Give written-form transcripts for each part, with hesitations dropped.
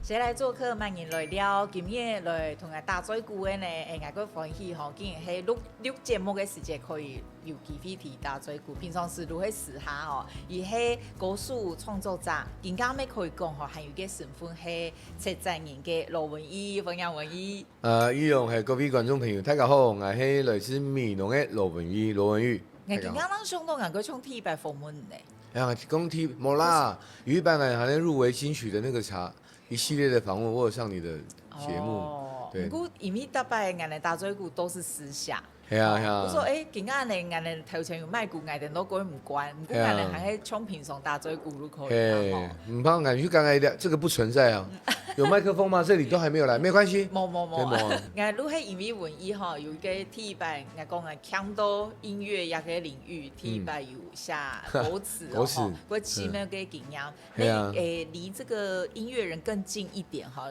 先来做客，欢迎来了。今日来同我打嘴鼓的呢，我个欢喜吼，竟然喺录节目的时间可以有机会提打嘴鼓。平常时都会私下哦，伊係歌手创作者，今家咪可以讲吼，还有个身份係车站人嘅羅文義，歡迎文義。以上係各位觀眾朋友，大家好，我係來自美濃嘅羅文宇。我今日咱上到人個唱 T 百訪問呢。講 T 冇啦，有一版還能入圍金曲的那個茶一系列的訪問，我有上你的節目。對。不過因為大擺人哋打嘴鼓都是私下。係啊。我說今日人哋頭前有賣鼓，人哋都講唔關，唔過人哋還係唱平常打嘴鼓都可以。唔怕，我去剛才這個不存在啊。有麥克風嗎？這裡都還沒有來，沒關係。冇。我如係因為文藝吼，有個 T 版，我講啊，強到音樂一個領域 T 版有下歌詞哦，我起碼個經驗，離這個音樂人更近一點哈。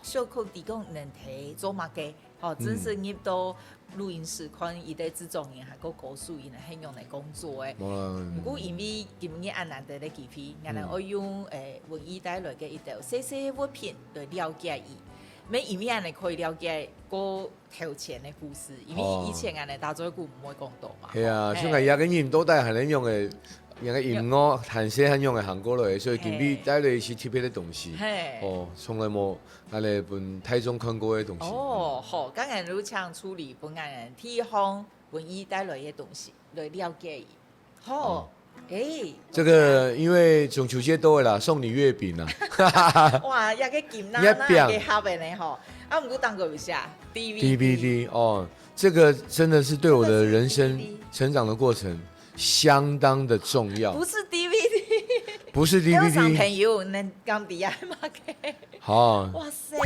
小可提供能睇做乜嘅，哦，真是入到錄音室看伊哋製作人，還個歌手，伊係很用嚟工作嘅。不過因為今日安難得嘅機會，我哋會用文藝帶來嘅一條細細物品來了解伊。咩因為安尼可以了解個頭前嘅故事，因為以前安尼打嘴鼓唔會講到嘛。係啊，所以而家嘅音都係能用嘅。人嘅音樂彈寫很用嘅韓國來，所以今日帶來是特別嘅東西。哦，從來冇我哋本台中看過嘅東西。哦，好，剛才如常處理本人地方文藝帶來嘅東西來了解伊。好，這個因為中秋節到啦，送你月餅啦。哇，一個金啦，那個盒嘅呢？吼，啊，唔過當過有下 DVD 哦，這個真的是對我的人生成長的過程。相當的重要，不是 DVD， 不是 DVD， 小朋友能講啲啊嘛嘅，好，哇塞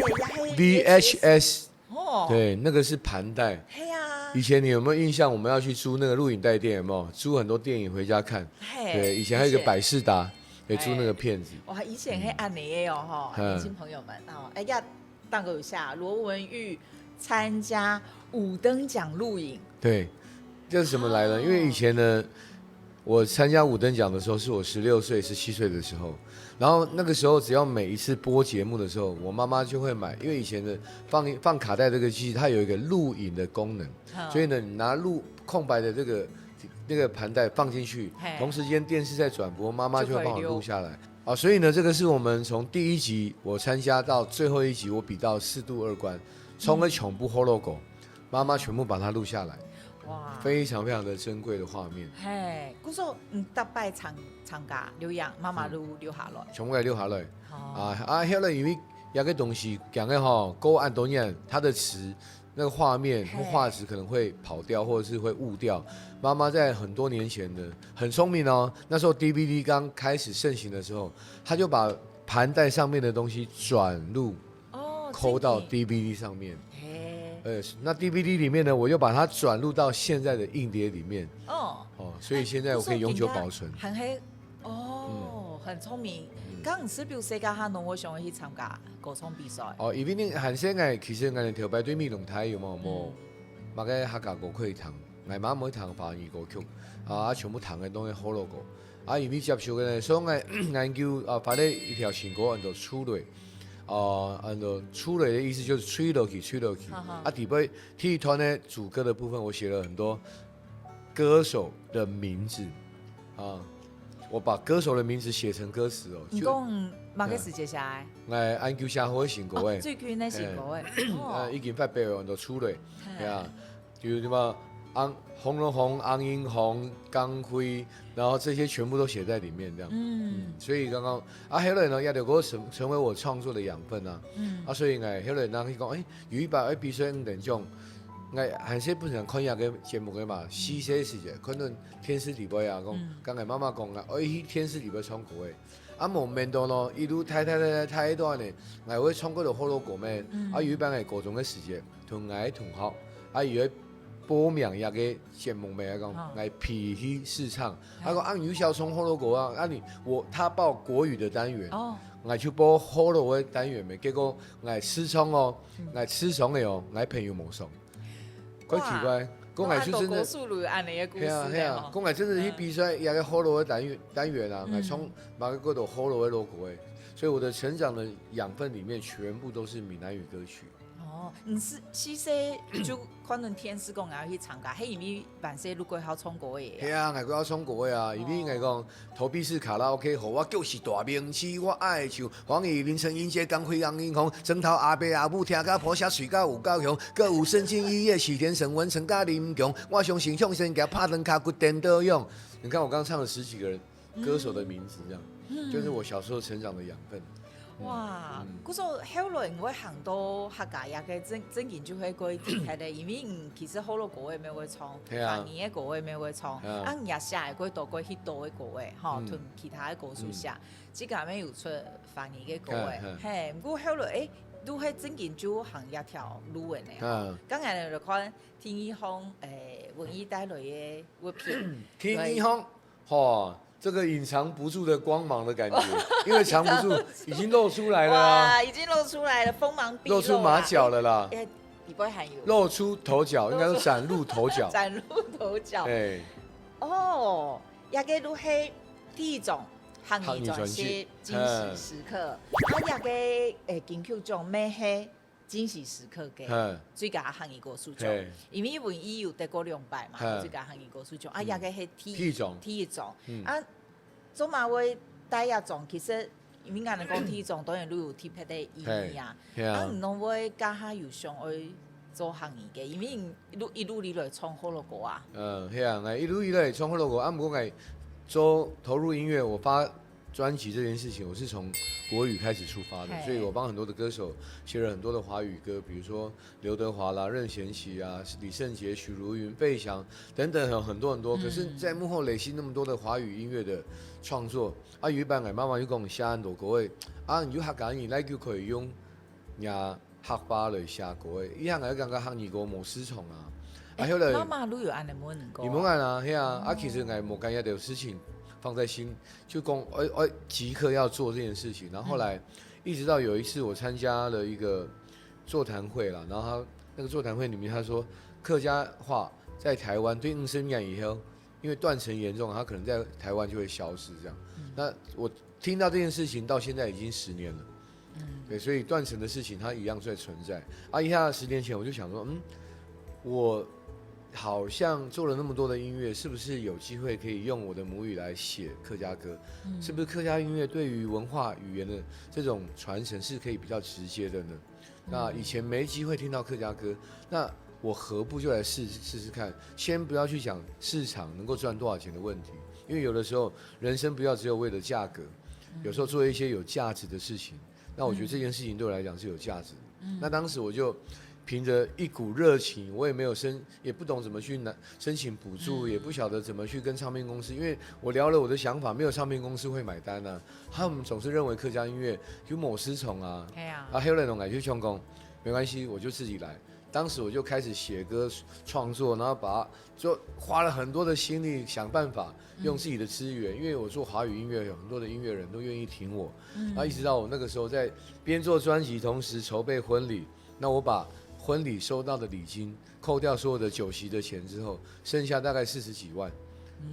，VHS， 哦，對，那個是盤帶，係啊，以前你有沒有印象？我們要去租那個錄影帶店，有沒有？租很多電影回家看，對，以前還有一個百視達，也租那個片子。哇，以前係安尼嘅哦，年輕朋友們哦，呀，當個有下羅文玉參加五燈獎錄影，對。這是怎麼來呢？因為以前呢，我參加五燈獎的時候，是我16歲、17歲的時候。然後那個時候，只要每一次播節目的時候，我媽媽就會買，因為以前的放卡帶這個機器，它有一個錄影的功能，所以呢，你拿空白的那個盤帶放進去，同時間電視在轉播，媽媽就會幫我錄下來。啊，所以呢，這個是我們從第一集我參加到最後一集，我比到4度2關，從個全部 hologo， 媽媽全部把它錄下來。哇，非常非常的珍貴的畫面。嘿，嗰時特別參加留洋，媽媽都留下來，全部留下來。後來因為有個東西講嘅吼，夠按多年，它的詞那個畫面或畫質可能會跑掉，或者是會誤掉。媽媽在很多年前的很聰明哦，那時候 DVD 剛開始盛行的時候，他就把盤帶上面的東西轉入，扣到 DVD 上面。那 DVD 裡面呢，我就把它轉入到現在的硬碟裡面。所以現在我可以永久保存。很聰明。剛唔是表世界下農，我想去參加歌唱比賽。因為你韓式嘅其實我哋條排對面龍台有冇？乜嘅客家歌可以彈，我媽冇彈華語歌曲，全部彈嘅都係好樂歌。因為接受嘅呢，所以我研究發咧一條新歌，叫做出來。出來的意思就是吹落去。底部第一團呢，主歌的部分我寫了很多歌手的名字我把歌手的名字寫成歌詞你講乜嘅時間寫？我研究下好嘅新歌誒，最近嘅新歌誒，已經發表就出來，就什麼紅龍紅、昂英紅、鋼輝，然後這些全部都寫在裡面，這樣。所以剛剛後來呢，也就嗰成為我創作的養分所以後來人去講，有一把必須5點鐘，韓式本身看下個節目嘅嘛，細些時節，可能天時地利講，剛才媽媽講天時地利唱歌嘅，冇面到咯，一路太多呢，我會唱歌就好多歌咩，有一班係高中嘅時節，同我同學，有播名一個節目咪講，我脾氣試唱，講有小唱好多歌他報國語的單元，我就播好多嘅單元咪，結果我試唱我試唱嘅我朋友冇上。怪奇怪，讲来就真的，数路安尼个故事讲来真的去比赛也个好多的单元啊，来从马个都好多的 logo 诶，所以我的成长的养分里面全部都是闽南语歌曲。哦，你是其实就可能天师公要去参加，嘿，因为万岁如果好唱歌的。系啊，我要唱歌的啊，因为来讲投币式卡拉 OK， 互我就是大名气，我爱唱黄奕凌晨迎接光辉阳英雄，枕头阿伯阿母听甲婆下睡甲有够凶，搁有深情一夜西天神文成甲林强，我相信向神甲拍灯卡骨电得用。你看我刚唱了10几个人歌手的名字，这样，就是我小时候成长的养分。哇，嗰种后来我行到客家也嘅真件就会过听下咧，因为其实好多歌也没会唱，方言嘅歌也没会唱，也写嘅歌多过许多嘅歌诶，吼，同其他嘅歌手写，只个咩有出方言嘅歌诶，嘿，不过后来都系真件就行一条路嘅咧，刚才就看天一方文艺带来嘅物品，天一方，吼。这个隐藏不住的光芒的感觉，因为藏不住，已经露出来了啊！已经露出来了，锋芒毕露，露出马脚了啦！你不会喊有？露出头角，应该说崭露头角。崭露头角。哎，哦，也个都系第一种行业专辑惊喜时刻，也个金曲奖咩系惊喜时刻嘅最佳行业歌手奖，因为文艺有得过2摆嘛，最佳行业歌手奖也个系第一种啊。做马会第一种，其实因为俺哋讲第一种，当然都有特别的意义啊。啊，唔通会家下有想去做行业嘅，因为一路以来唱好多歌啊。係啊，一路以來唱好多歌，不過做投入音樂，我發專輯這件事情，我是從國語開始出發的，所以我幫很多的歌手寫了很多的華語歌，比如說劉德華啦、任賢齊啊、李聖傑、許茹芸、費翔等等，有很多很多。可是，在幕後累積那麼多的華語音樂的創作，有一班人慢慢就講寫很多歌的，你就客家人來就可以用呀客話來寫歌的，以前我感覺客語歌無師從啊。後來媽媽都有安尼冇能歌。你冇按啊，係啊，其實我冇干一啲事情放在心，就講我即刻要做這件事情。然後後來一直到有一次我參加了一個座談會啦，然後他那個座談會裡面他說客家話在台灣對20年以後，因為斷層嚴重，他可能在台灣就會消失這樣。那我聽到這件事情到現在已經10年了，對，所以斷層的事情它一樣在存在。一下10年前我就想說，我好像做了那麼多的音樂，是不是有機會可以用我的母語來寫客家歌？是不是客家音樂對於文化語言的這種傳承是可以比較直接的呢？那以前沒機會聽到客家歌，那我何不就來試試看？先不要去講市場能夠賺多少錢的問題，因為有的時候人生不要只有為了價格，有時候做一些有價值的事情。那我覺得這件事情對我來講是有價值的。那當時我就憑着一股熱情，我也沒有也不懂怎麼去申請補助，也不曉得怎麼去跟唱片公司，因為我聊了我的想法，沒有唱片公司會買單啊。他們總是認為客家音樂有某失寵啊，還有那種感覺唱功，沒關係，我就自己來。當時我就開始寫歌創作，然後就花了很多的心力，想辦法用自己的資源，因為我做華語音樂，有很多的音樂人都願意聽我，然後一直到我那個時候在邊做專輯，同時籌備婚禮，那我把婚禮收到的禮金扣掉所有的酒席的錢之後，剩下大概40幾萬，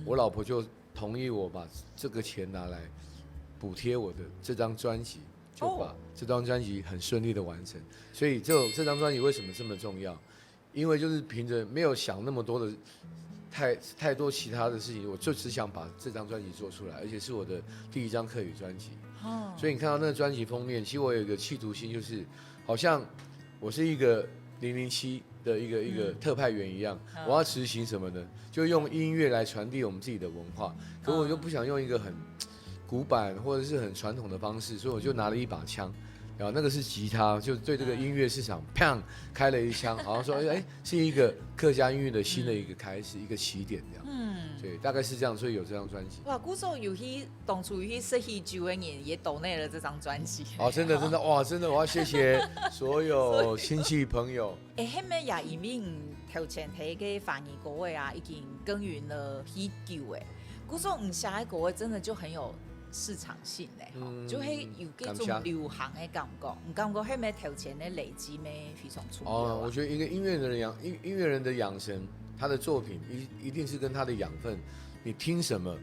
我老婆就同意我把這個錢拿來補貼我的這張專輯，就把這張專輯很順利的完成。所以這張專輯為什麼這麼重要？因為就是憑着沒有想那麼多的太多其他的事情，我就只想把這張專輯做出來，而且是我的第一張客語專輯。所以你看到那個專輯封面，其實我有一個企圖心，就是好像我是一個007的一個特派員一樣，我要執行什麼呢？就用音樂來傳遞我們自己的文化，可我又不想用一個很古板或者是很傳統的方式，所以我就拿了一把槍，然後那個是吉他，就對這個音樂市場砰開了一槍，好像說是一個客家音樂的新的一個開始，一個起點這樣。對，大概是這樣，所以有這張專輯。哇，古時候有些當初有些設計酒的人也抖內了這張專輯。真的哇，真的我要謝謝所有親戚朋友。迄咩也因為頭前睇嘅翻譯歌的啊，已經耕耘了許久誒。古時候寫的歌真的就很有市場性咧，就係有嗰種流行的感覺。唔感覺迄咩頭前的累積咩非常重要。我覺得一個音樂人的養成他的作品一定是跟他的养分，你听什么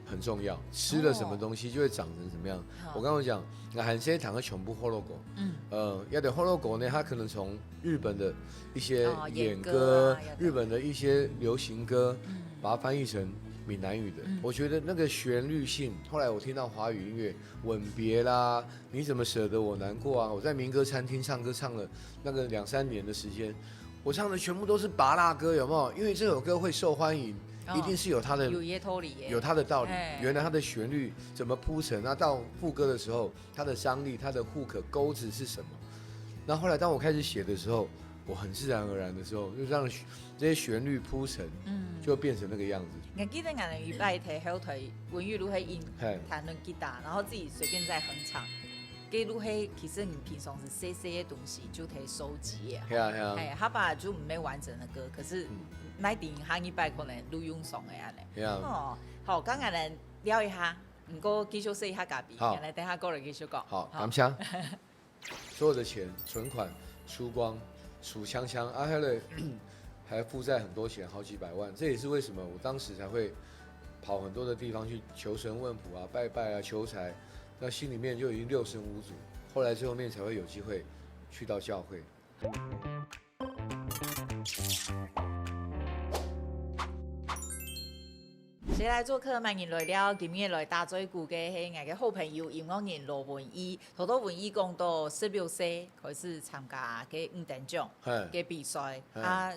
很重要，吃了什么东西就会长成什么样。我刚刚讲，那韩些堂的全部 hologo，要的 hologo 呢，它可能从日本的一些演歌，日本的一些流行歌，把它翻译成闽南语的。我觉得那个旋律性，后来我听到华语音乐，吻别啦，你怎么舍得我难过啊？我在民歌餐厅唱歌唱了那个2-3年的时间，我唱的全部都是芭乐歌，有没有？因为这首歌会受欢迎。一定是有它的有它的道理。原来它的旋律怎么铺陈，那到副歌的时候，它的张力、它的hook钩子是什么？那后来当我开始写的时候，我很自然而然的时候，就让这些旋律铺陈，就变成那个样子。我记得我们礼拜提后台文玉如黑音弹了吉他，然后自己随便在哼唱。给如黑，其实你平常是写的东西就可以收集的。他把就没完整的歌，可是那电影下一摆可能录用上的安尼。哦，好，刚刚来聊一下，不过继续说一下嘉宾，来等下过来继续讲。好，感谢。所有的钱、存款、输光、数枪枪，还负债很多钱，好几百万。这也是为什么我当时才会跑很多的地方去求神问卜啊、拜拜啊、求财。那心里面就已经6神无主，后来最后面才会有机会去到教会。谁来做客？欢迎来了，今日来打嘴鼓嘅係我嘅好朋友音樂人羅文義。好多文義講到16歲開始參加嘅5等獎嘅比賽，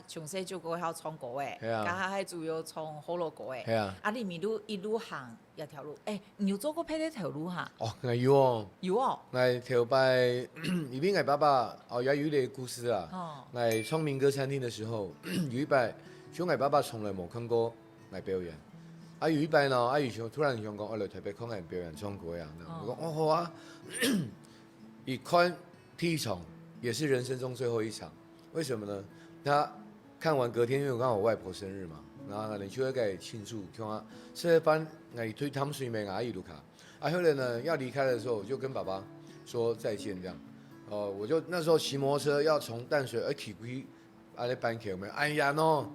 從細就過曉唱歌嘅，家下係主要唱好多歌嘅。你咪一路行一條路，你有做過咩條路哈？哦，我有哦，有哦。我頭擺，因為我爸爸也有一個故事啊。我創民歌餐廳的時候，有一擺，就我爸爸從來冇看過我表演。有一擺呢，以前突然想講，來台北看人表演唱歌呀。我講好啊，一看第一場也是人生中最後一場，為什麼呢？他看完隔天，因為我剛好我外婆生日嘛，然後你就會給慶祝，看啊，吃飯我推他們水面阿姨路卡，後來呢要離開的時候，我就跟爸爸說再見這樣，我就那時候騎摩托車要從淡水起歸，搬起沒，哎呀喏。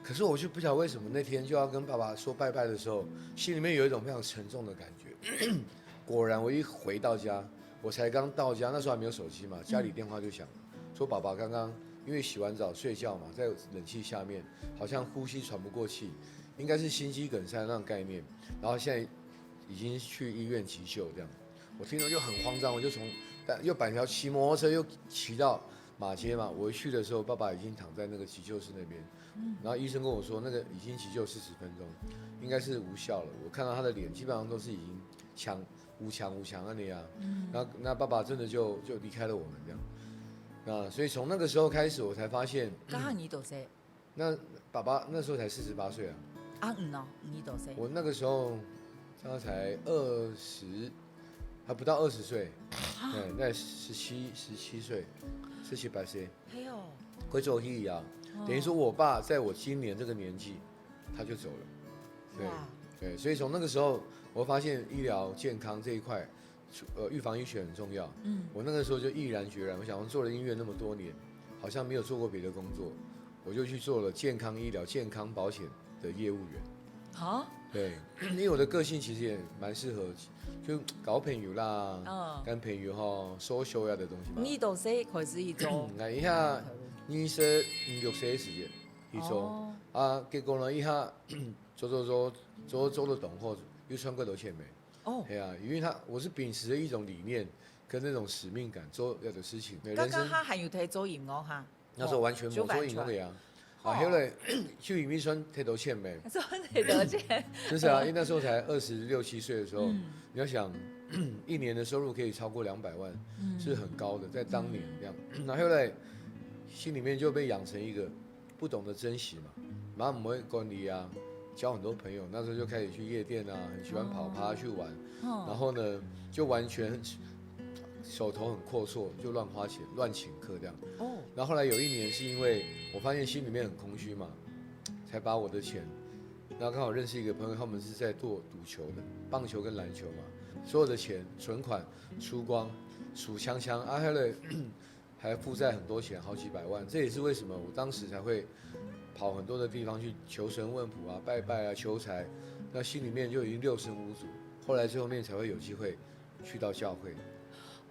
可是我就不曉得為什麼那天就要跟爸爸說拜拜的時候，心裡面有一種非常沉重的感覺。果然我一回到家，我才剛到家，那時候還沒有手機嘛，家裡電話就響了，說爸爸剛剛因為洗完澡睡覺嘛，在冷氣下面，好像呼吸喘不過氣，應該是心肌梗塞那種概念，然後現在已經去醫院急救這樣。我聽到就很慌張，我就又板條騎摩托車又騎到馬街嘛，我一去的時候，爸爸已經躺在那個急救室那邊。然後醫生跟我說，那個已經急救40分鐘，應該是無效了。我看到他的臉，基本上都是已經無強那樣。然後那爸爸真的就離開了我們這樣。所以從那個時候開始，我才發現。剛好你多歲？那爸爸那時候才48歲啊。你多歲？我那個時候，大概才20，還不到20歲。對，那17歲，17、18歲。嘿呦。會做戲啊。等於說，我爸在我今年這個年紀，他就走了。對，所以從那個時候，我發現醫療健康這一塊，預防醫學很重要。我那個時候就毅然決然，我想做了音樂那麼多年，好像沒有做過別的工作，我就去做了健康醫療、健康保險的業務員。對，因為我的個性其實也蠻適合，就搞朋友啦，跟朋友social 呀的東西嘛。你多少開始去做？一下。26歲的時間去做，結果呢，一下做得懂後，又穿過頭前沒。因為我是秉持着一種理念跟那種使命感做要的事情。剛剛他還有在做音樂哈？那時候完全冇做音樂嘅呀。後來去演藝圈剃頭前沒？做剃頭前。就是啊，因為那時候才26、27歲的時候，你要想一年的收入可以超過200萬，是很高的，在當年這樣。然後後來心裡面就被養成一個不懂得珍惜嘛，馬上不會管理啊，交很多朋友，那時候就開始去夜店啊，很喜歡跑趴去玩，然後呢就完全手頭很闊綽，就亂花錢、亂請客這樣。然後後來有一年是因為我發現心裡面很空虛嘛，才把我的錢，然後剛好認識一個朋友，他們是在做賭球的，棒球跟籃球嘛，所有的錢存款輸光，數槍後來還負債很多錢，好幾百萬，這也是為什麼我當時才會跑很多的地方去求神问卜啊、拜拜啊、求财，那心里面就已经六神无主。后来最后面才会有机会去到教会，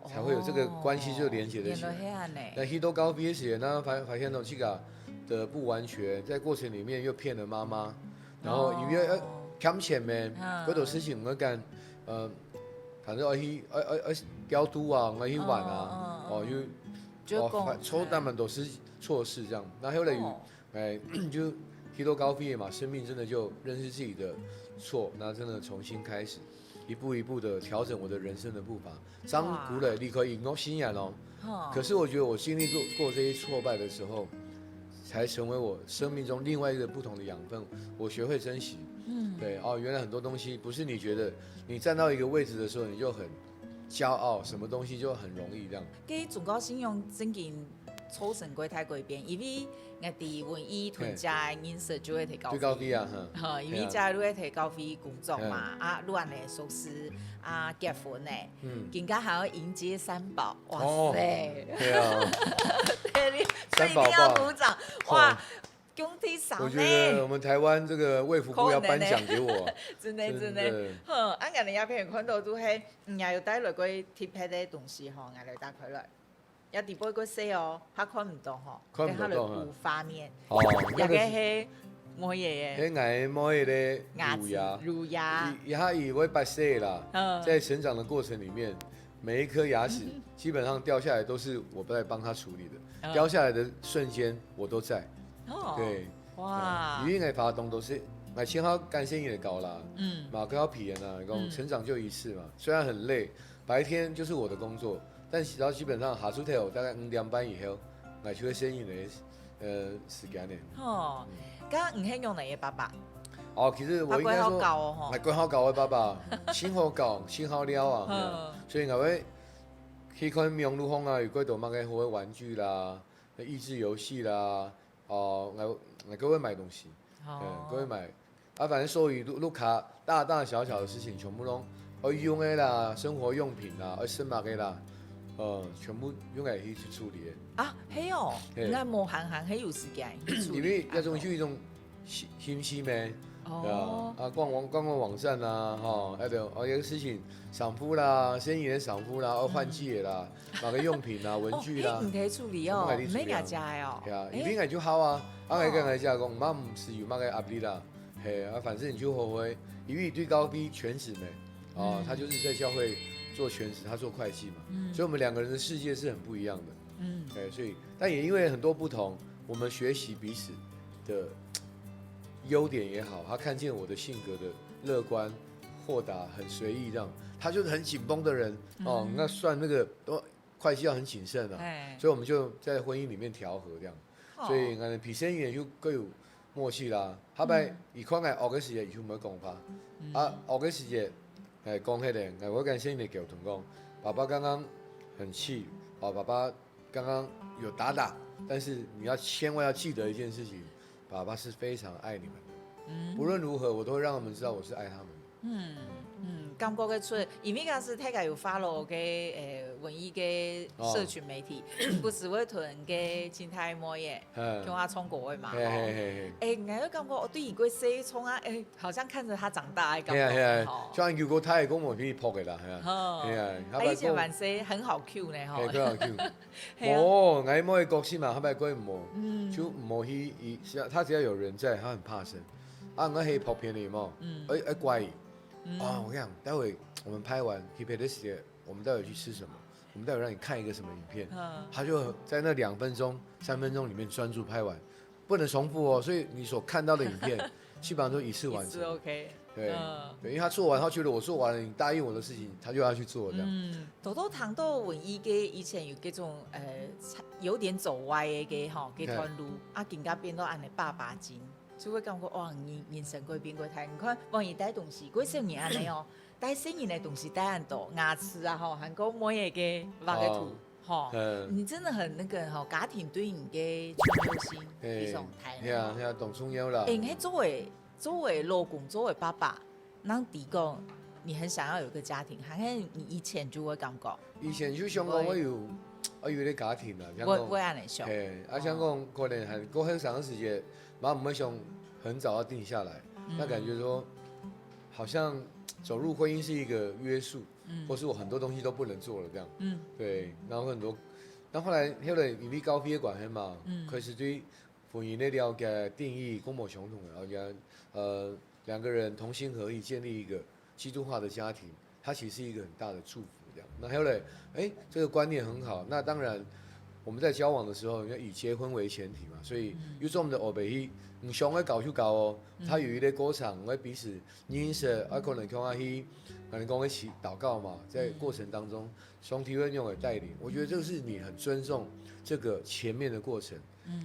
才会有这个关系就连接得起来。那许多高毕业时，那发现到这个的不完全，在过程里面又骗了妈妈，然后因为欠钱咩，嗰种事情我干，反正去雕都啊，我去玩啊，错他们都是错事这样。那后来就许多高毕业嘛，生命真的就认识自己的错，那真的重新开始。一步一步的调整我的人生的步伐，张古磊立刻赢哦，心眼哦。可是我觉得我经历过这些挫败的时候，才成为我生命中另外一个不同的养分。我学会珍惜。对哦，原来很多东西不是你觉得你站到一个位置的时候你就很骄傲，什么东西就很容易这样。给中高信用真经抽成过太过边，因为我哋文艺屯家的人数就会提高费。最高费啊，因为家你会提高费工作嘛，啊，乱的寿司啊，结婚的，更加还要迎接三宝，哇塞！对啊，所以一定要鼓掌，哇！恭喜上我觉得我们台湾这个卫福部要颁奖给我，真的，哼，俺今日也譬如看到都係，也有帶來過貼片的東西吼，俺來打開來，也啲杯個細哦，他看唔到吼，看唔到有畫面，那個係我爺爺，迄眼摸迄個乳牙，他以为白色啦，在成長的過程裡面，每一顆牙齒基本上掉下來都是我在幫他處理的，掉下來的瞬間我都在。对，哇！因为爬动都是，先好干先也搞啦，马哥要皮人啊，讲成长就一次嘛，虽然很累，白天就是我的工作，但只要基本上下出头大概5点半以后，我就会先用的时间呢。哦，刚唔係用哪個爸爸？哦，其實我應該說，係關好教的爸爸，先好教，先好了啊，所以我會去看網絡上啊，有幾多乜嘅好嘅玩具啦，益智遊戲啦。我各位買東西，各位買，反正所有碌卡大大小小的事情，全部都我用的啦，生活用品啦，生活的啦，全部用來去處理的。啊，係哦，你看冇行係有時間去處理。因為那種就一種心機咩，逛網站啦，有個事情賞膚啦，生意的賞膚啦，換季的啦，買個用品啦，文具啦，唔可以處理哦，唔可以家家哦。係啊，呢邊就好啊，我跟人家講，唔是有乜個壓力啦，反正你就學會，因為對高 B 全職咩，他就是在教會做全職，他做會計嘛，所以我們兩個人的世界是很不一樣的，所以但也因為很多不同，我們學習彼此的優點也好，他看見我的性格的樂觀、豁達、很隨意這樣，他就是很緊繃的人哦。那算那個會計要很謹慎啊，所以我們就在婚姻裡面調和這樣。所以我哋皮生員就各有默契啦。後擺以看嘅學嘅時節，就唔會講怕。學嘅時節係講迄個，我跟先嚟溝通講，爸爸剛剛很氣，爸爸剛剛有打，但是你要千萬要記得一件事情。爸爸是非常愛你們的，不論如何，我都會讓他們知道我是愛他們的。感覺得出，因為嗰時大家有 follow 嘅文藝嘅社群媒體，不是會屯嘅青苔摩耶，叫他衝過去嘛。我都感覺我對伊個細衝啊，好像看着他長大嘅感覺。像叫個太公我可以撲嘅啦，係啊。以前蠻細，很好 Q 呢，嗬。很好 Q。哦，我冇嘅角色嘛，後擺佢冇，就冇去，他只要有人在，他很怕生。我係撲片嚟嘛，乖。我跟你講，待會我們拍完 Keep It This Year，我們待會去吃什麼？我們待會讓你看一個什麼影片？他就在那2分鐘、3分鐘裡面專注拍完，不能重複哦。所以你所看到的影片，基本上都一次完成。OK。對，因為他做完，他覺得我做完了，你答應我的事情，他就要去做這樣。都談到文藝嘅以前有嗰種有點走歪嘅吼，嘅段路啊，更加變到安尼爸經。就會感覺哇，人生改變過太，你看往以帶東西，嗰少年安尼哦，帶新年的東西帶很多，牙齒啊吼，韓國每一個畫個圖，吼，你真的很那個吼，家庭對你嘅全優心一種態。係啊，懂重要啦。你作為老公，作為爸爸，那第一個你很想要有個家庭，還是你以前就會感覺？以前就想講我有啲家庭啦，我安尼想。想講可能係過很長時間。妈妈想很早要定下来，那感觉说好像走入婚姻是一个约束，或是我很多东西都不能做了这样，对，然后很多，但后来后来因为高血管嘛，开始对婚姻的了解定义公某相同的，然后两个人同心合意建立一个基督化的家庭，它其实是一个很大的祝福这样。那后来这个观念很好，那当然。我们在交往的时候，要以结婚为前提嘛，所以有时候我们的后辈去，上会搞就搞哦。他有一个过程，我彼此认识，可能讲去，可能讲一起祷告嘛，在过程当中，双体会用来带领。我觉得这个是你很尊重这个前面的过程。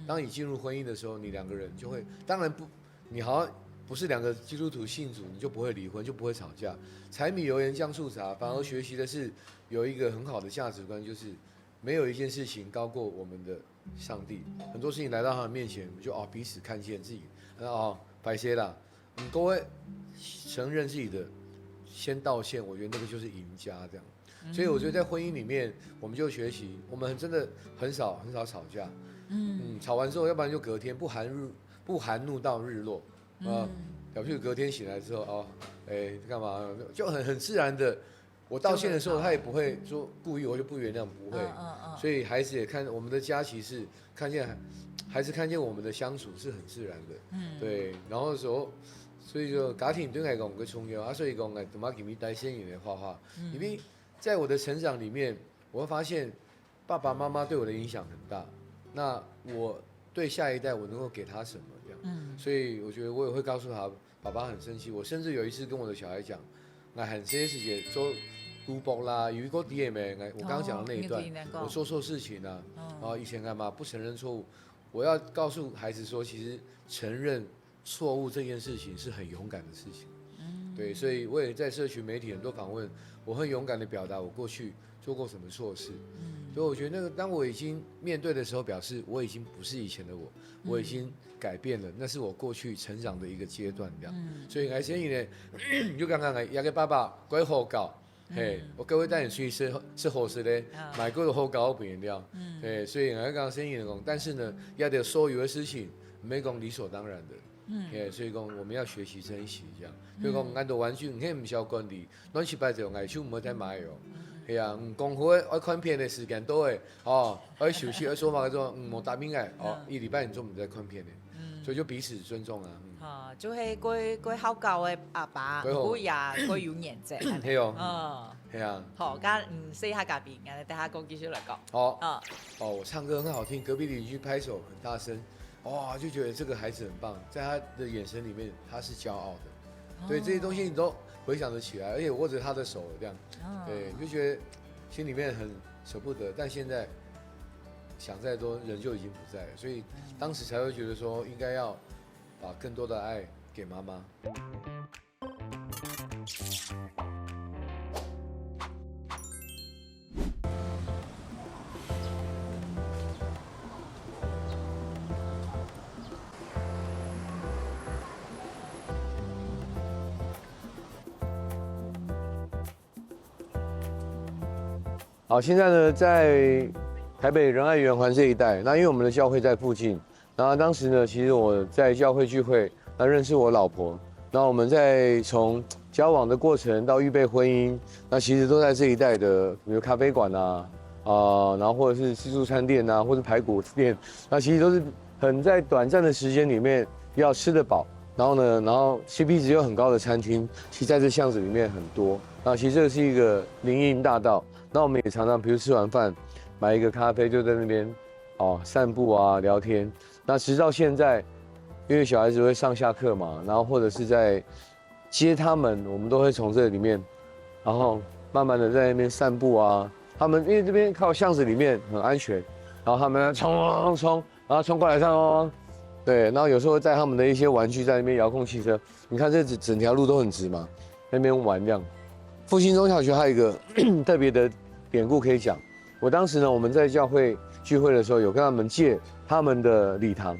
当你进入婚姻的时候，你两个人就会，当然不，你好像不是两个基督徒信主，你就不会离婚，就不会吵架。柴米油盐酱醋茶，反而学习的是有一个很好的价值观，就是。没有一件事情高过我们的上帝，很多事情来到他的面前，我们就彼此看见自己，白些啦，各位承认自己的，先道歉，我觉得那个就是赢家这样。所以我觉得在婚姻里面，我们就学习，我们真的很少吵架，吵完之后，要不然就隔天不含怒到日落，表示隔天醒来之后干嘛，就很自然的。我道歉的时候，他也不会说故意，我就不原谅，不会。所以孩子也看我们的家，其实看见孩子看见我们的相处是很自然的。对。然后说，所以就家庭对我来讲很重要。所以讲怎么给你带先引的画画，因为在我的成长里面，我会发现爸爸妈妈对我的影响很大。那我对下一代我能够给他什么这样？所以我觉得我也会告诉他，爸爸很生气。我甚至有一次跟我的小孩讲。我很些事情做赌博啦，有一个 DM， 我刚刚讲的那一段，我做错事情啊，以前干嘛不承认错误？我要告诉孩子说，其实承认错误这件事情是很勇敢的事情。对，所以我也在社群媒体很多访问，我很勇敢的表达我过去做过什么错事。所以我觉得那个当我已经面对的时候，表示我已经不是以前的我已经改变了，那是我过去成长的一个阶段这样。所以先呢，就刚刚也个爸爸鬼好搞，我各位带你去吃好吃的，买过的好搞不原谅，所以我刚刚先讲，但是呢，要得所有的事情没讲理所当然的。所以讲我们要学习珍惜这样。所以讲按照玩具，你唔需要管理，乱七八糟爱手唔好太买哦。係啊，講好愛看片的時間多誒，愛休息愛說話嗰種，冇答應嘅，一禮拜你做唔在看片的，所以就彼此尊重啊。就係佢好教嘅阿爸，佢也佢有原則。係哦，係啊。好，咁試下隔壁，我哋等下講繼續嚟講。好，我唱歌很好聽，隔壁鄰居拍手很大聲，哇，就覺得這個孩子很棒，在他的眼神裡面，他是驕傲的。對，這些東西你都回想得起來，而且握着他的手這樣，對，你就覺得心裡面很捨不得，但現在想再多，人就已經不在了，所以當時才會覺得說應該要把更多的愛給媽媽。好，现在呢，在台北仁爱圆环这一带，那因为我们的教会在附近，然后当时呢，其实我在教会聚会，那认识我老婆，那我们在从交往的过程到预备婚姻，那其实都在这一带的，比如咖啡馆啊，然后或者是自助餐店啊，或者排骨店，那其实都是很在短暂的时间里面要吃得饱，然后呢，然后 CP 值又很高的餐厅，其实在这巷子里面很多，那其实这个是一个林荫大道。那我们也常常，比如吃完饭，买一个咖啡，就在那边，散步啊，聊天。那直到现在，因为小孩子会上下课嘛，然后或者是在接他们，我们都会从这里面，然后慢慢的在那边散步啊。他们因为这边靠巷子里面很安全，然后他们冲，然后冲过来上，对，然后有时候带他们的一些玩具在那边遥控汽车，你看这整条路都很直嘛，那边玩这样。复兴中小学还有一个特别的典故可以讲，我当时呢，我们在教会聚会的时候，有跟他们借他们的礼堂。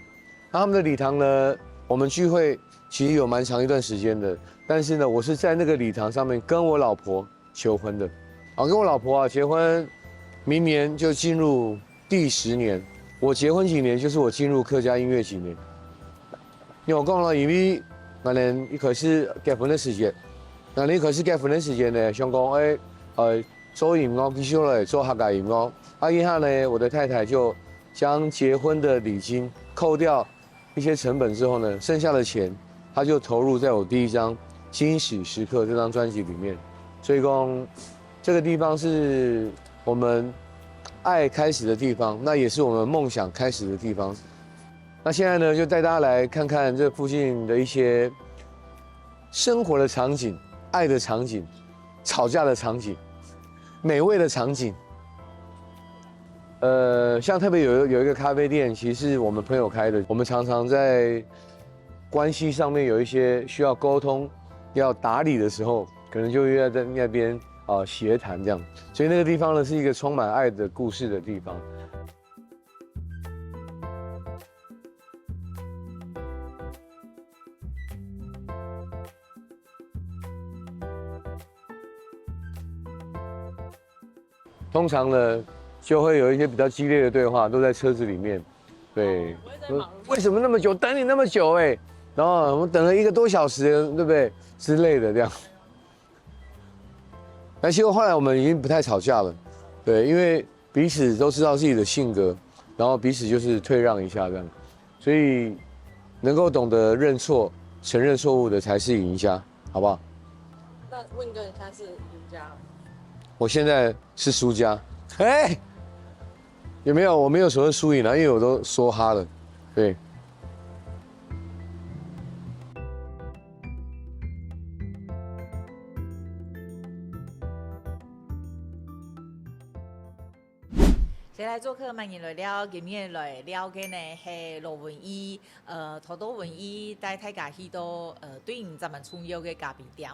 那他们的礼堂呢，我们聚会其实有蛮长一段时间的，但是呢，我是在那个礼堂上面跟我老婆求婚的。跟我老婆结婚，明年就进入第10年。我结婚几年，就是我进入客家音乐几年。因为我讲了，因为我们一开始结婚的时间，那你开始结婚的时间呢，想讲做音乐必须来做客家音乐。以下呢，我的太太就将结婚的礼金扣掉一些成本之后呢，剩下的钱，她就投入在我第一张《惊喜时刻》这张专辑里面。所以讲，这个地方是我们爱开始的地方，那也是我们梦想开始的地方。那现在呢，就带大家来看看这附近的一些生活的场景、爱的场景、吵架的场景、美味的场景。像特别有一个咖啡店，其实是我们朋友开的。我们常常在关系上面有一些需要沟通、要打理的时候，可能就约在那边协谈这样。所以那个地方呢，是一个充满爱的故事的地方。通常呢，就会有一些比较激烈的对话，都在车子里面。对，为什么那么久？等你那么久哎，然后我们等了1个多小时，对不对？之类的这样。但结果后来我们已经不太吵架了，对，因为彼此都知道自己的性格，然后彼此就是退让一下这样，所以能够懂得认错、承认错误的才是赢家，好不好？那问哥，你现在是赢家？我现在是输家，哎，有没有？我没有所谓输赢啊，因为我都说哈了，对。先来做客慢言来了，今日来了解呢係羅文義，土島文義帶大家去到對應咱們重要嘅咖啡店，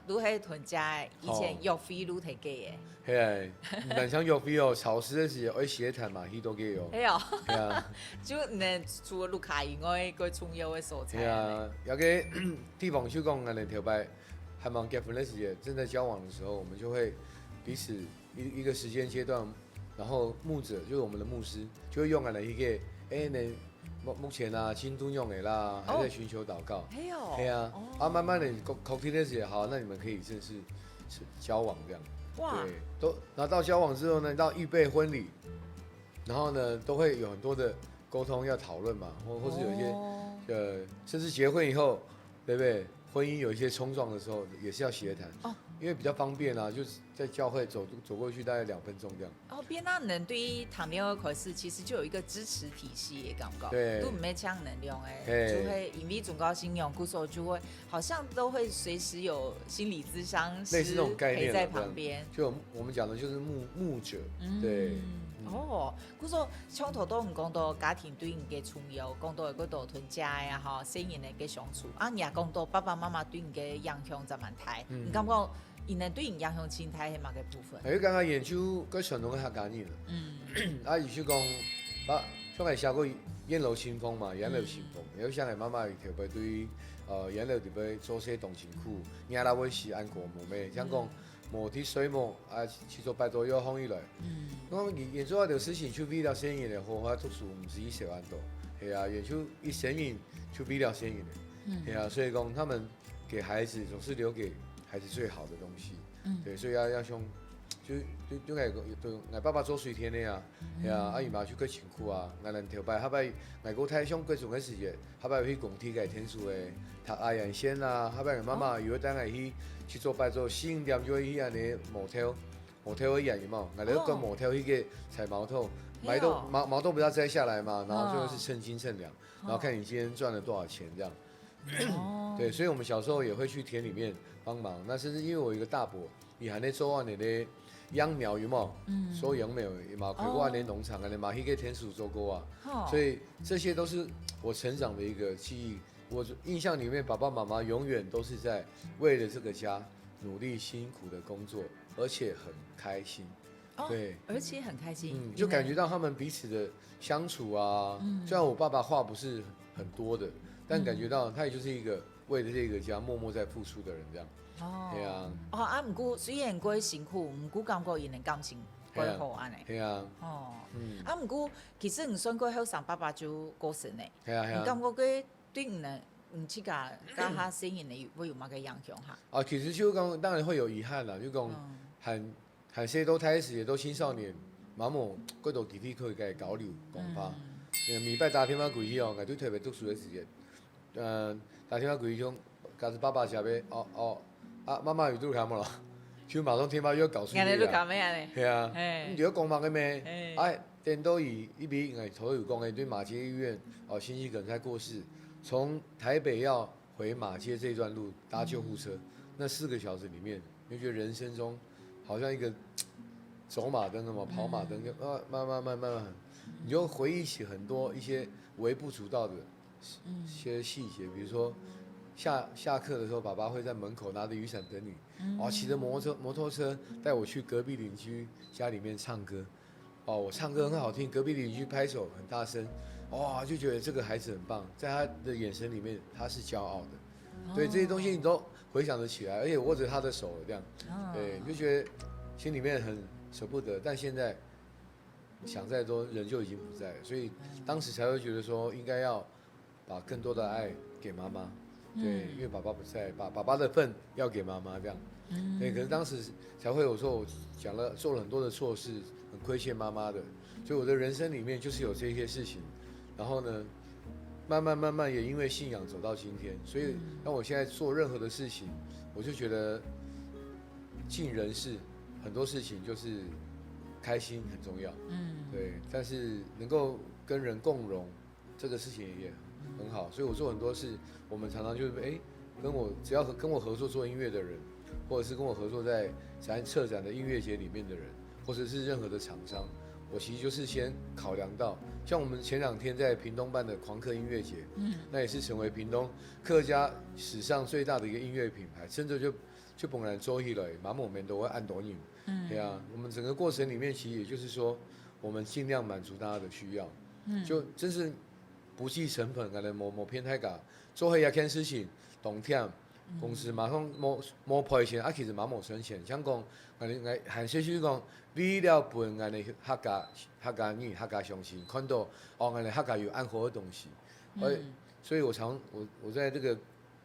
都係屯家以前約飛都提嘅。係啊，唔像約飛哦，潮濕嘅時候愛協談嘛，去到嘅哦。係啊，係啊，就呢除咗盧卡以外，個重要嘅所在。係啊，有個地方就講，我哋條擺還冇結婚嘅時間，正在交往嘅時候，我們就會彼此一個時間階段。然後牧者就是我們的牧師，就會用來一個，目前啊，京都用的啦，還在尋求禱告。對啊，慢慢的口聽的時候，好，那你們可以正式交往這樣。哇。對，然後到交往之後呢，到預備婚禮，然後呢，都會有很多的溝通要討論嘛，或是有一些，甚至結婚以後，對不對？婚姻有一些衝撞的時候，也是要協談。因為比較方便啊，就是在教會走過去大概2分鐘這樣。變那人對於糖尿病開始其實就有一個支持體系嘅感覺，對，都唔係搶能量誒，就會因為宗教信仰，故所就會好像都會隨時有心理諮商師陪在旁邊。就我們講的就是牧者，對。故所從頭到尾講到家庭對你嘅重要，講到嗰度屯家呀，嗬，細人嘅相處，也講到爸爸媽媽對你嘅影響就蠻大，你感覺？伊能對影響心態係乜嘅部分？佢剛剛研究個傳統嘅客家人啦，意思講，像係寫過燕樓清風嘛，燕樓清風，有像係媽媽特別對燕樓特別做些動情苦，伢啦會是安國無咩，像講無啲水母去做拜多要風雨來，咁研做一條事情去為了先人嘅好好讀書，唔是一小安多，係啊，研究一先人去為了先人嘅，係啊，所以講他們給孩子總是留給還是最好的東西，對，所以要像，就我爸爸做水田的呀，係啊，阿姨媽去過辛苦啊，我人條擺，後擺我個太上過種嘅時間，後擺去工體嘅天數嘅，讀阿陽線啊，後擺我媽媽有單係去做拜做4-5點就會去安尼motel一樣嘅嘛，我哋個 motel 去個採毛豆，毛豆不要摘下來嘛，然後最後是稱斤稱兩，然後看你今天賺了多少錢這樣。對，所以我們小時候也會去田裡面幫忙。那甚至因為我有一個大伯，伊還在做安尼咧秧苗，有冇？收秧苗，嘛開過安尼農場，安尼嘛去個田鼠做過啊。所以這些都是我成長的一個記憶。我印象裡面，爸爸媽媽永遠都是在為了這個家努力辛苦的工作，而且很開心。對，而且很開心。就感覺到他們彼此的相處啊。雖然我爸爸話不是很多的。但感覺到他也就是一個為了這個家默默在付出的人，這樣。係啊。唔過雖然過辛苦，唔過感覺伊能感情過好安尼。係啊。唔過其實唔算過後生爸爸就過身咧。係啊。唔感覺佢對唔能去甲他声音的会有乜个影响哈？啊，其实就讲当然会有遗憾啦，就讲很些都开始也都青少年，盲目过度集体可以交流讲法。明白打电话过去哦，我对特别读书的时间，打电话过去种，假如爸爸下边妈妈有拄看无咯？就马上天妈又搞出来啦。系啊，你就讲嘛个咩？电都以一笔头有讲诶，对马街医院心肌梗塞过世，从台北要回马街这段路搭救护车，那4个小时里面，你就觉得人生中好像一个走马灯嘛，跑马灯就慢慢，你就回忆起很多一些微不足道的一些细节，比如说下课的时候，爸爸会在门口拿着雨伞等你，骑着摩托车带我去隔壁邻居家里面唱歌，我唱歌很好听，隔壁邻居拍手很大声，哇，就觉得这个孩子很棒，在他的眼神里面他是骄傲的，对这些东西你都回想得起来，而且握着他的手这样，对，你就觉得心里面很舍不得，但现在想再多人就已经不在了，所以当时才会觉得说应该要把更多的爱给妈妈。对，因为爸爸不在，把爸爸的份要给妈妈这样。对，可是当时才会有说，我做了很多的错事，很亏欠妈妈的，所以我的人生里面就是有这些事情。然后呢，慢慢也因为信仰走到今天，所以当我现在做任何的事情，我就觉得尽人事，很多事情就是开心很重要。对，但是能够跟人共荣，这个事情也很好，所以我做很多事，我们常常就是只要跟我合作做音乐的人，或者是跟我合作在策展的音乐节里面的人，或者是任何的厂商，我其实就是先考量到，像我们前2天在屏东办的狂客音乐节，那也是成为屏东客家史上最大的一个音乐品牌，甚至就本来做起来，马某们都会按多你，对啊，我们整个过程里面其实也就是说，我们尽量满足大家的需要，就真是。不计成本，可能某偏太假，做一件事情，动忝，公司马上冇赔钱，其实马冇省钱。像讲，韩少少讲，为了本的客家语、客家乡亲，看到客家有安活的东西，所以我在这个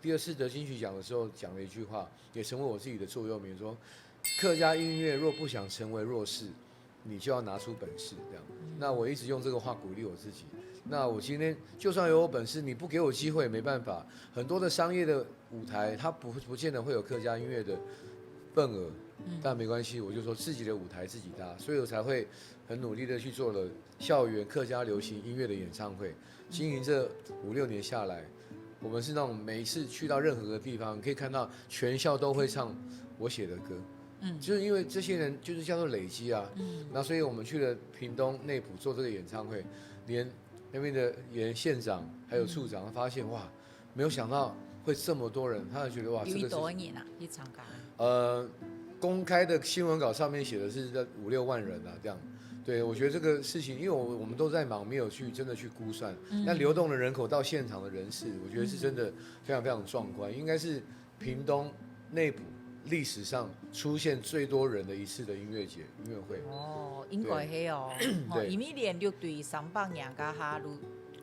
第2次得金曲奖的时候讲了一句话，也成为我自己的座右铭，说客家音乐若不想成为弱势，你就要拿出本事，这样。那我一直用这个话鼓励我自己。那我今天就算有本事，你不给我机会，没办法。很多的商业的舞台，它不见得会有客家音乐的份额，但没关系，我就说自己的舞台自己搭，所以我才会很努力的去做了校园客家流行音乐的演唱会。经营这5、6年下来，我们是那种每一次去到任何的地方，可以看到全校都会唱我写的歌。就是因为这些人就是叫做累积啊，那所以我们去了屏东内埔做这个演唱会，连那边的县长还有处长发现哇，没有想到会这么多人，他就觉得哇，这个是多少人啊？一场港？公开的新闻稿上面写的是5、6万人啊，这样。对，我觉得这个事情，因为我们都在忙，没有真的去估算。但流动的人口到现场的人士，我觉得是真的非常非常壮观，应该是屏东内埔历史上出现最多人的一次的音乐会。应该是哦。因为连续对300年加下路，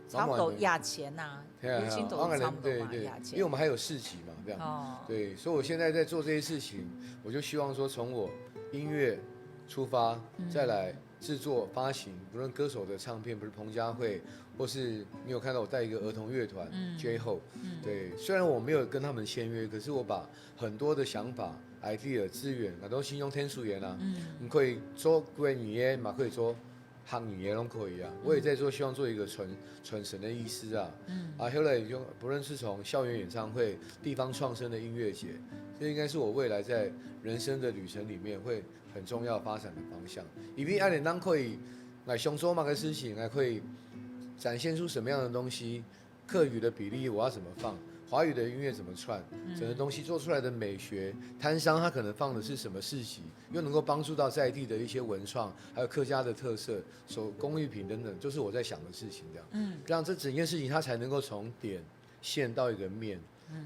差不多亚钱呐，已经都差不多嘛亚钱。因为我们还有市集嘛，这样。对，所以我现在在做这些事情，我就希望说从我音乐出发，再来制作发行，不论歌手的唱片，不是彭佳慧，或是你有看到我带一个儿童乐团 J-Hope，对，虽然我没有跟他们签约，可是我把很多的想法、idea、资源，都先用天数言啊，你可以做国语的，嘛可以做汉语的，都可以啊。我也在做，希望做一个传神的医师啊，后来就不论是从校园演唱会、地方创生的音乐节，这应该是我未来在人生的旅程里面会很重要发展的方向。因为按你当可以来想做某个事情，还可以展现出什么样的东西，客语的比例我要怎么放，华语的音乐怎么串，整个东西做出来的美学，摊商他可能放的是什么市集，又能够帮助到在地的一些文创，还有客家的特色、手工艺品等等，就是我在想的事情这样。让这整件事情它才能够从点线到一个面。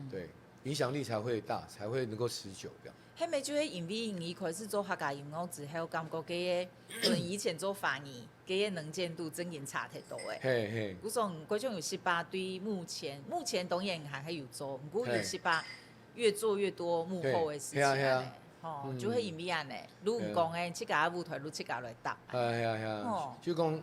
对。影响力才会大，才会能够持久这样。迄咪就迄因为伊开始做客家音乐之后，感觉佮个以前做法语，佮个能见度真然差太多诶。嘿嘿。嗰种有18对目前当然还有做，不过有18越做越多幕后的事情咧。吼，就迄因为安尼，愈唔讲诶，即家舞台愈即家来搭。就讲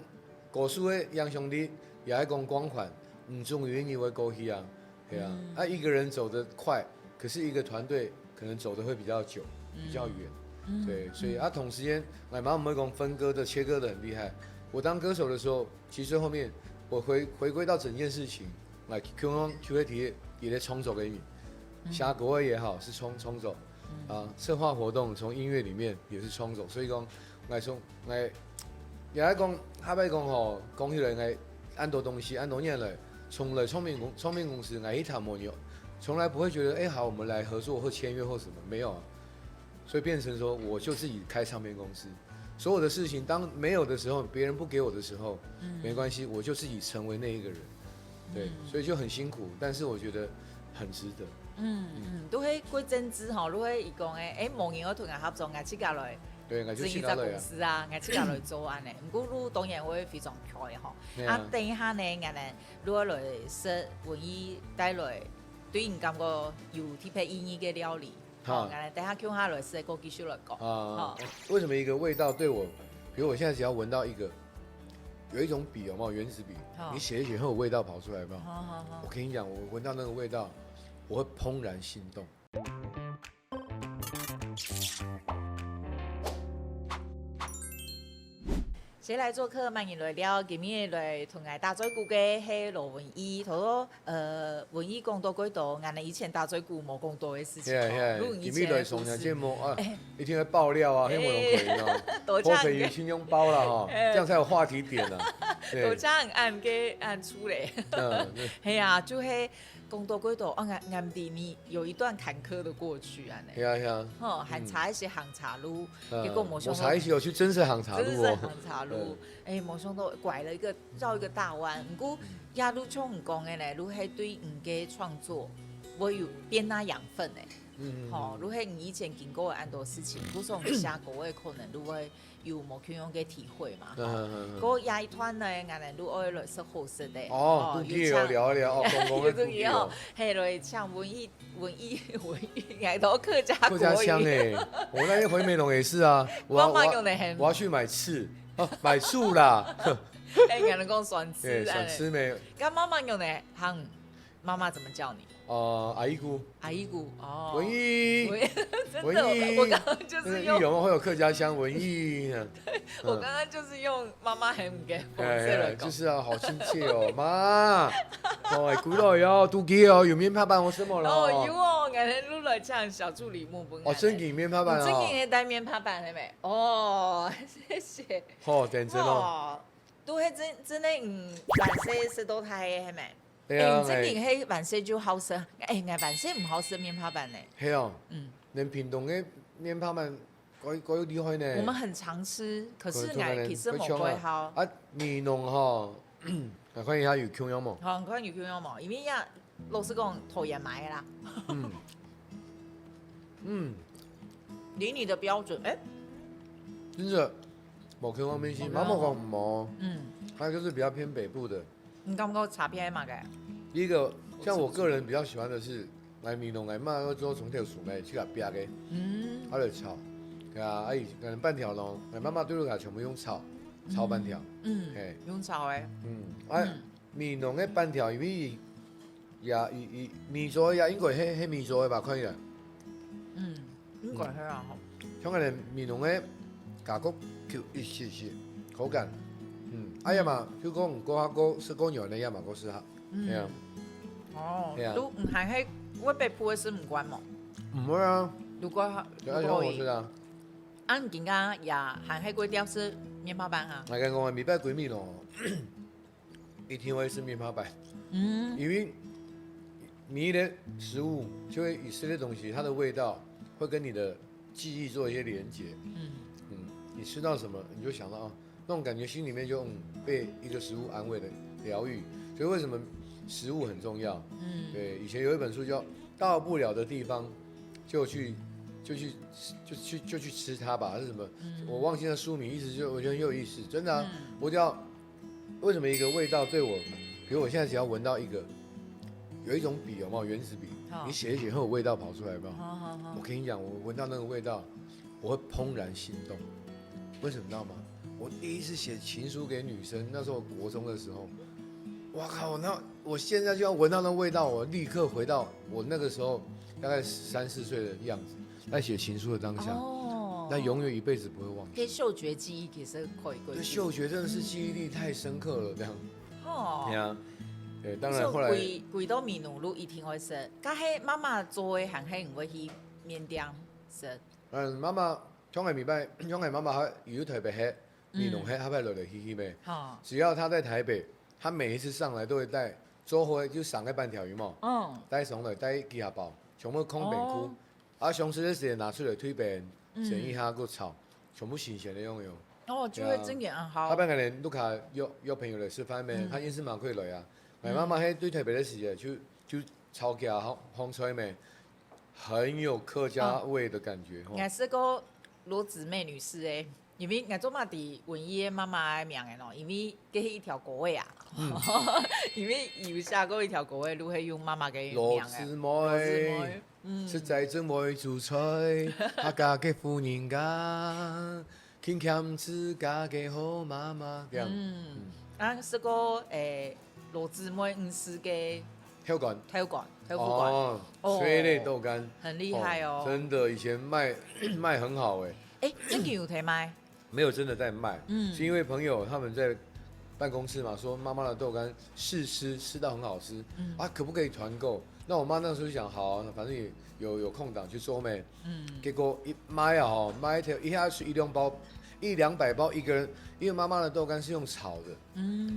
故事的影响力，也爱讲光环，唔重于因为过去啊，对啊。一个人走得快，可是一个团队可能走得会比较久，比较远。对，所以同时间，我们会讲分割的、切割的很厉害。我当歌手的时候，其实后面我回归到整件事情，来 QT 也在冲走给你，下国外也好是冲走。策划活动从音乐里面也是冲走，所以讲，也来讲，他来讲吼，讲起来按多东西，按多年来，从来唱片公司一谈没有，从来不会觉得好，我们来合作或签约或什么，没有啊，所以变成说我就自己开唱片公司，所有的事情当没有的时候，别人不给我的时候，没关系，我就自己成为那一个人，对，所以就很辛苦，但是我觉得很值得。都迄过阵子吼，如果伊讲无闲我同人合作，我自家来，对，我就自家公司啊，我自家来做安尼。不过你当然会非常漂亮吼。等一下呢，我哋如果来说文艺带来，对你感觉有特别意义嘅料理，我哋等下叫下来说，继续来讲。为什么一个味道对我，比如我现在只要闻到一个，有一种笔有没有原子笔，你写一写会有味道跑出来有没有？我跟你讲，我闻到那个味道。我会怦然心动。谁来做客？欢迎来了，今日来同我大嘴鼓嘅係羅文義，同文義講到幾多，我哋以前大嘴鼓冇講到嘅事情。今日來送人節目一定會爆料啊，希望可以啊，多可以輕鬆包啦哈，這樣才有話題點啊。多謝按嘅按出嚟。係啊，就係。講到幾多？暗地你有一段坎坷的過去啊！係啊，還查一些行茶路，結果冇想到。我查一些有去真實行茶路真實行茶路，冇想到拐了繞一個大彎。不過也都像唔講嘅咧，你係對你嘅創作會有變那養分誒。你係你以前經過嘅很多事情，不過你下個嘅可能你會有冇咁樣嘅體會嘛？嗰夜團咧，我哋都愛來食好食嘅。都幾好聊一聊，講講嘅故事。係來唱文藝，愛到客家國語。客家腔誒，我那天回美濃也是啊。我要去買刺，買醋啦。我哋講酸刺。酸刺咩？咁媽媽用嚟行，媽媽怎麼叫你？阿姨姑，文藝，真的，我剛剛就是用，有會有客家腔文藝。我剛剛就是用媽媽很嘅方式來講，就是啊，好親切哦，媽，幾耐哦，都幾哦，有面拍板我什麼了？有哦，我哋錄來唱小助理木本。真嘅面拍板啊！真嘅帶面拍板係咪？謝謝。認真哦。都係真係萬歲食到太係咪？對啊，真嘅係萬歲就好食，我萬歲唔好食面拍板呢。係啊，連屏東嘅面拍板嗰厲害呢。我們很常吃，可是其實冇幾好。面濃哈，看一下有 Q 樣冇？看有 Q 樣冇，因為呀，老實講頭也買啦。以你的標準，真的冇 Q 樣面線，媽媽講唔冇。它就是比較偏北部的。你感覺差別嘛？嘅？第一個，像我個人比較喜歡的是，來面濃來嘛，之後從條樹來去甲煸嘅，它就炒，對啊，可能半條咯，媽媽對落嚟全部用炒半條，用炒嘅，面濃嘅半條，因為伊面做也應該係面做嘅吧，看起來，應該係啊，像可能面濃嘅加個 Q 一些些口感。呀嘛，就講唔過下個食過牛呢，呀嘛個適合，係啊。都唔係喺會被鋪嘅事唔關冇。唔會啊。如果可以。啊。按人家也還喺貴雕是面包板啊。我講我禮拜閨蜜咯，一定會是面包板。因為米的食物就會以吃的東西，它的味道會跟你的記憶做一些連結。你吃到什麼，你就想到啊。那種感覺，心裡面就被一個食物安慰的療癒，所以為什麼食物很重要？對，以前有一本書叫到不了的地方就去吃它吧，还是什么？我忘记了书名，意思就我觉得很有意思，真的啊。我只要为什么一个味道对我，比如我现在只要闻到有一种笔有没有原子笔，你写一写会有味道跑出来有没有？我跟你讲，我闻到那个味道，我会怦然心动。为什么你知道吗？我第一次写情书给女生，那时候国中的时候，哇靠！那我现在就要闻到那味道，我立刻回到我那个时候大概3、4岁的样子，在写情书的当下，那永远一辈子不会忘记。跟嗅觉记忆其实可以。对，嗅觉真的是记忆力太深刻了，这样。对啊，对，当然后来。贵到面努路一定会食，甲迄妈妈做的行迄唔会去面店食。妈妈从来妈妈还有台北黑，面农黑，他派落来稀稀咩？只要他在台北，他每一次上来都会带做伙就上个半条鱼嘛，带上来带鸡下包，全部空饼区，上市的时候拿出来推饼，整一下个炒，全部新鲜的用。就会真嘅好。他半个人都卡约朋友来吃饭咩，他因是蛮贵来啊。妈妈喺对台北的时候就炒家红菜咩，很有客家味的感觉。也是个罗姊妹女士诶，因为我做嘛伫文艺的妈妈的名的咯，因为给一条狗尾啊，因为有下过一条狗尾，如何用妈妈嘅名罗姊妹，实在真会做菜，客家嘅富人家。勤俭持家嘅好妈妈，这样。是个罗姊妹是嘅跳馆，催泪豆干，很厉害哦。真的，以前卖很好哎。真的有在卖？没有真的在卖，是因为朋友他们在办公室嘛，说妈妈的豆干试吃到很好吃，可不可以团购？那我妈那时候就想，好，反正也有空档去做咩，结果一买啊买一下是1-2包，100-200包一个人，因为妈妈的豆干是用炒的，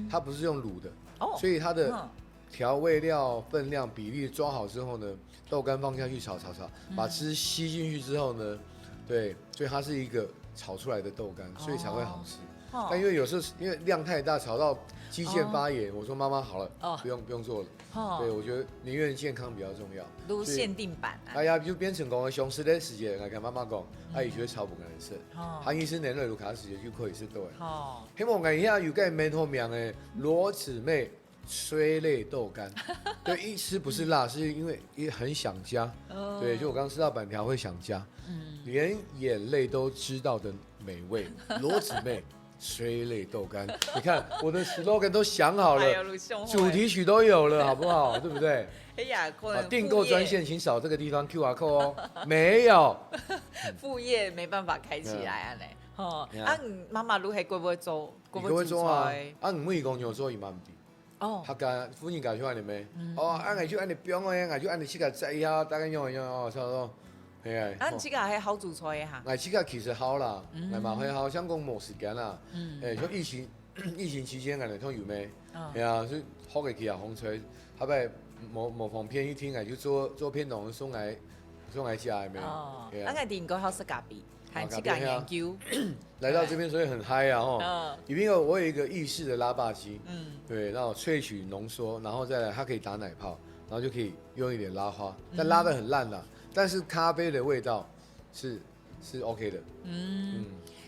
它不是用卤的，所以它的调味料分量比例抓好之后呢，豆干放下去炒，把汁吸进去之后呢，对，所以它是一个炒出来的豆干，所以才会好吃。但因为有时候因为量太大，炒到肌腱发炎，我说妈妈好了，不用做了。对，我觉得宁愿健康比较重要。都限定版啊。哎呀，就变成讲上市的时间，来跟妈妈讲，伊觉得炒不干色。韩医生年内卢卡时间就可以是对。希望我一下有个蛮好名的罗姊妹催泪豆干。对，一吃不是辣，是因为也很想加。对，就我刚吃到板条会想加，连眼泪都知道的美味，罗姊妹。催泪豆干，你看我的 slogan 都想好了，主题曲都有了，好不好？对不对？哎呀，订购专线请扫这个地方 QR code 哦。没有，副业没办法开起来啊嘞。妈妈如何会不会做？会做啊。唔会讲有做伊嘛唔知。客家夫人家就安尼咩？俺就安尼标个，俺就安尼去个摘一下，大概用差不多。系啊，你这个还好煮菜哈？这个其实好啦，嘛会好，像讲冇时间啦。像疫情期间，俺通有咩？系啊，所以好嘅去啊，风吹，后摆某方片一听，就做片农送来食的咩？俺定个好是咖啡，还这个研究。来到这边，所以很嗨啊！里面我有一个意式的拉霸机，对，然后萃取浓缩，然后再来它可以打奶泡，然后就可以用一点拉花，但拉得很烂啦。但是咖啡的味道是 OK 的。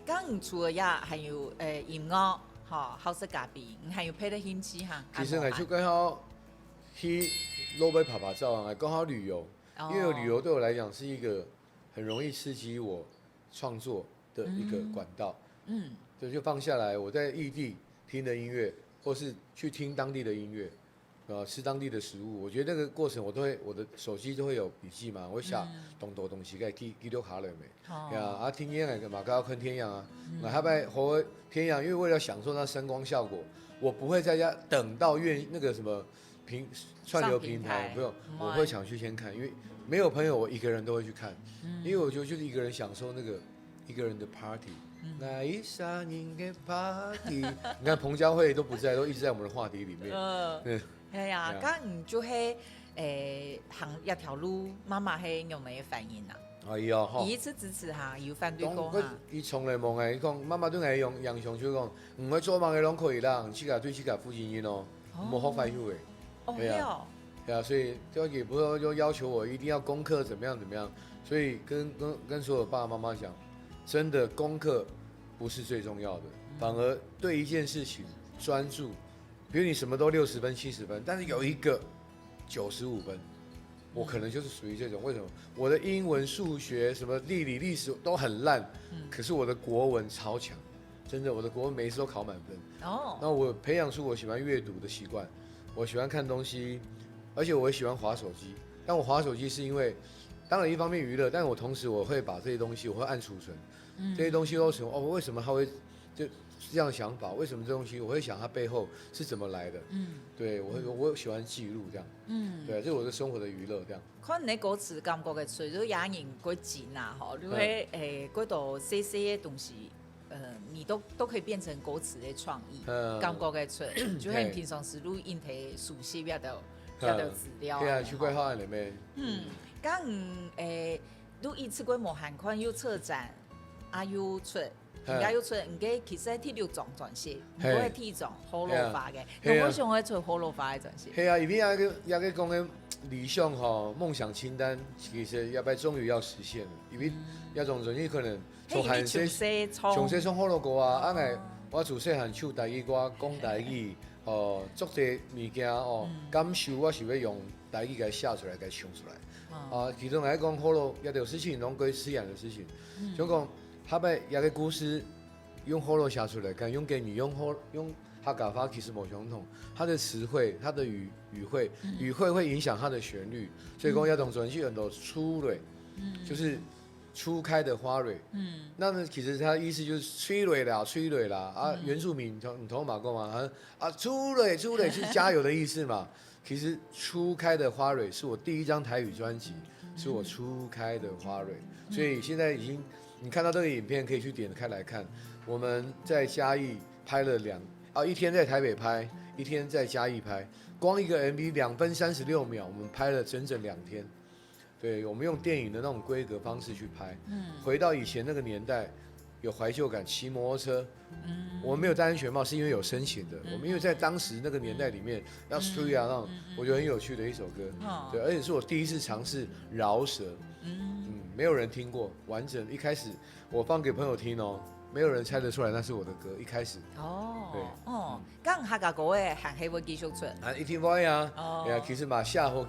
刚你除了呀，还有音乐，好食咖啡，你还有配得兴趣哈。其实我就刚好去路边拍拍照啊，刚好旅游，因为旅游对我来讲是一个很容易刺激我创作的一个管道。就放下来，我在异地听的音乐，或是去听当地的音乐。吃当地的食物，我觉得那个过程我的手机都会有笔记嘛，我写东西该记录下来没？呀，听音乐嘛，刚要看天阳啊，我还摆和天阳，因为为了享受那声光效果，我不会在家等到那个什么串流平台，不用，我会想去先看，因为没有朋友，我一个人都会去看，因为我觉得就是一个人享受那个一个人的 party。那一三年的 party， 你看彭佳慧都不在，都一直在我们的话题里面。哎呀，刚你就迄行一条路，妈妈迄有没有反应啊？哎呀，第一次支持哈，有反对过哈。伊从来冇爱讲，妈妈都爱用杨雄就讲，唔会做梦的拢可以啦，去甲对去甲附近因哦，冇好反应的。对啊，对啊，所以就也不是说就要求我一定要功课怎么样怎么样，所以跟所有爸爸妈妈讲，真的功课不是最重要的，反而对一件事情专注，比如你什么都60分70分，但是有一个95分，我可能就是属于这种。为什么？我的英文、数学、什么地理、历史都很烂，可是我的国文超强，真的，我的国文每一次都考满分。哦，那我培养出我喜欢阅读的习惯，我喜欢看东西。而且我也喜欢滑手机，但我滑手机是因为，当然一方面娱乐，但我同时我会把这些东西我会按储存，这些东西都是为什么他会就这样想法？为什么这东西我会想它背后是怎么来的？对我喜欢记录这样，对，这是我的生活的娱乐这样。可能你歌词感觉嘅除咗雅人嗰錢啊，吼，你喺嗰度寫嘅東西。你都可以變成歌詞的創意，感覺嘅出，就係平常時錄音提熟悉一啲資料。係啊，區塊化嚟咩？咁錄一次規模韓款有策展，有出，而家有出，唔嘅其實係鐵六種轉寫，唔係鐵種好老化嘅，咁我想係出好老化嘅轉寫。係啊，而邊也個講嘅理想吼，夢想清單其實也擺終於要實現了，因為一種人可能。從韓式從好多個啊，我自細漢唱台語歌，講台語，做啲物件感受我是要用台語給寫出來，給唱出來。其中來講，好多一條事情，攏歸實驗的事情。就講，他把一個故事用好多寫出來，跟用給你用客家話其實冇相同，它的詞彙、它的語彙會影響它的旋律，所以講一種轉去很多粗蕊，就是。初開的花蕊，那麼其實它的意思就是催蕊啦啊，原住民唔同馬講嘛，初蕊是加油的意思嘛。其實初開的花蕊是我第一張台語專輯，是我初開的花蕊，所以現在已經你看到這個影片可以去點開來看。我們在嘉義拍了一天在台北拍，一天在嘉義拍，光一個 MV 2分36秒，我們拍了整整2天。對，我們用電影的那種規格方式去拍，回到以前那個年代，有懷舊感。騎摩托車，我們沒有戴安全帽，是因為有深情的。我們因為在當時那個年代裡面，要吹啊那種，我覺得很有趣的一首歌。對，而且是我第一次嘗試饒舌，沒有人聽過完整。一開始我放給朋友聽哦。沒有人猜得出來那是我的歌，一開始。咁客家歌嘅還係會繼續出。一定會啊，其實嘛下火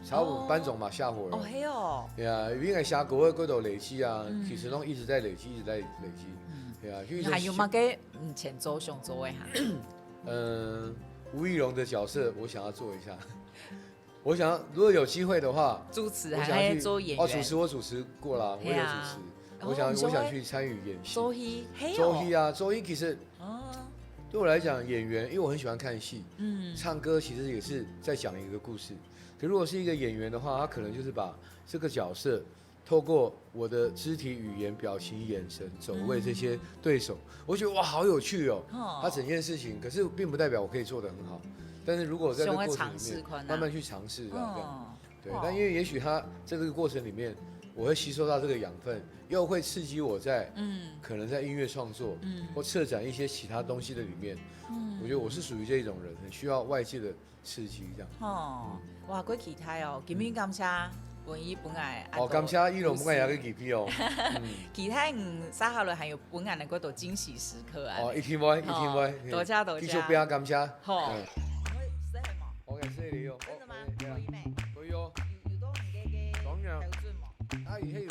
差不多班種嘛下火。係哦。因為下歌嘅嗰度累積啊，其實都一直在累積，一直在累積。還有乜嘅前奏想做一下？吳亦榮的角色我想要做一下。我想如果有機會的話，主持還係做演員？主持我主持過啦，我有主持。我想去參與演戲。周希其實對我來講演員，因為我很喜歡看戲，唱歌其實也是在講一個故事。可如果是一個演員的話，他可能就是把這個角色透過我的肢體語言、表情、眼神、走位這些對手，我覺得哇好有趣哦。他整件事情，可是並不代表我可以做得很好。但是如果在這個過程裡面慢慢去嘗試，這樣對。但因為也許他在這個過程裡面，我會吸收到這個養分，又會刺激我在可能在音樂創作或策展一些其他東西的裡面，我覺得我是屬於這種人，很需要外界的刺激這樣。哇，幾期待哦！今天感謝文藝本藝。感謝亦榮本藝也幾期哦。期待稍後來還有本藝的嗰度驚喜時刻啊！一定會。多謝。繼續俾感謝。好。OK，謝謝你哦。真的嗎？可以咩？可以哦。有多唔嘅嘅標準冇？啊，而係